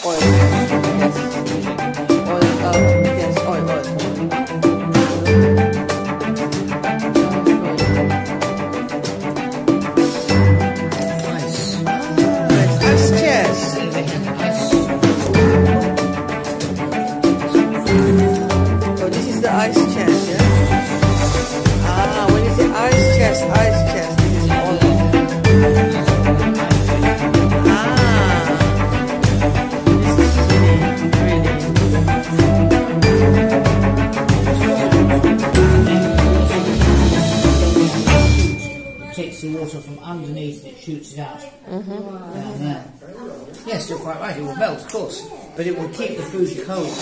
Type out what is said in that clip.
Oil. Yes. Oil. Yes. Oil. Nice. Ice chairs. Oh, this is the ice chest, yeah? Ah, when you say ice chest, this is all of it. Ah, this is really. It takes the water from underneath and it shoots it out down there. Yes, you're quite right, it will melt, of course, but it will keep the food cold.